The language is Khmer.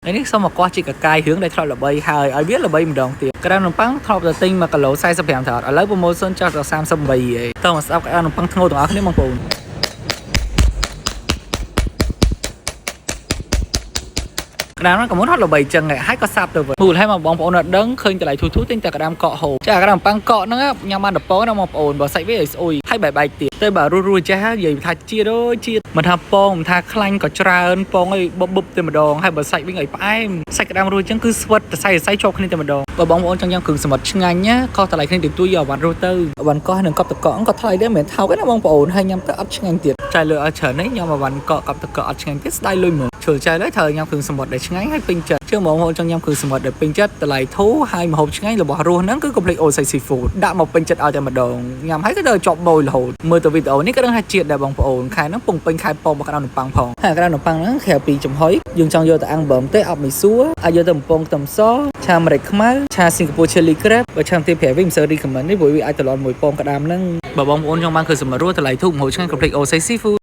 នេះសូមមកគាត់ជាកកាយរឿងដែលធ្លាប់ល្បីហើយឲ្យវាល្បីម្ដងទៀតក្រាននំប៉័ងធ្លាប់តែទិញ1គីឡូ45ថតឥឡូវប្រម៉ូសិនចុះដល់38ឯងតើមកស្ដាប់ក្រាននំប៉័ងធ្ងោទាំងអស់គ្នាបងប្អូនក្តាមហ្នឹងក៏មុនហត់ល្បីចឹងដែរហើយក៏សាប់ទៅវិញមូលហើយមកបងប្អូនអត់ដឹងឃើញតម្លៃធូរទិញតែក្តាមកក់ហូបចាក្តាមប៉ាំងកក់ហ្នឹងញ៉ាំបានដពងណាបងប្អូនបើសាច់វាឲ្យស្អុយហើយបែកទៀតទៅបើរស់ចាស់និយាយថាជាតិមិនថាពងមិនថាខ្លាញ់ក៏ច្រើនពងឲ្យបបតែម្ដងហើយបើសាច់វិញឲ្យផ្អែមសាច់ក្តាមរស់ចឹងគឺស្វិតសរសៃជាប់គ្នាតែម្ដងបើបងប្អូនចង់ញ៉ាំគ្រឿងសមុទ្រឆ្ងាញ់ណាខុសតម្លៃគ្នាទៅទួយយកអវ៉ាន់រស់ទៅអវ៉ាន់កោះនិងកប់តកក់ក៏ថ្លៃដែរមិនថោកទេណាបងប្អូនហើយញ៉ាំទៅអត់ឆ្ងាញ់ទៀតចាលើអត់ច្រើននេះញ៉ាំអវ៉ាន់កក់កប់តកក់អត់ឆ្ងាញ់ទៀតស្ដាយលុយមកជឿចាយហើយត្រូវញ៉ាំគ្រឿងសមុទ្រដែលឆ្ងាញ់ហើយពេញចិត្តជឿបងប្អូនចង់ញ៉ាំគ្រឿងសមុទ្រដែលពេញចិត្តតម្លៃធូរហើយម្ហូបឆ្ងាញ់របស់រស់ហ្នឹងគឺ complete all seafood ដាក់មកពេញចិត្តឲ្យតែម្ដងញ៉ាំហើយក៏ដល់ជាប់បូយរហូតមើលទៅវីដេអូនេះក៏ដឹងថាជាតិដែរបងប្អូនខែហ្នឹងពងពេញខែពងមកក្តាមនំប៉័ងផងហើយក្តាមនំប៉័ងហ្នឹងក្រៅពីចំហុយយើងចង់យកទៅអាំងបើមទេអត់មីសួរអាចយកទៅបំពងខ្ទឹមសឆាម្រេចខ្មៅឆា Singapore chili crab បើឆាទី5វិញមិនសូវ recommend ទេព្រោះវាអាចទៅលាន់មួយពងក្តាមហ្នឹងបើបងប្អូនចង់បានគ្រឿងសម្លរស់តម្លៃធូរម្ហូបឆ្ងាញ់ complete all seafood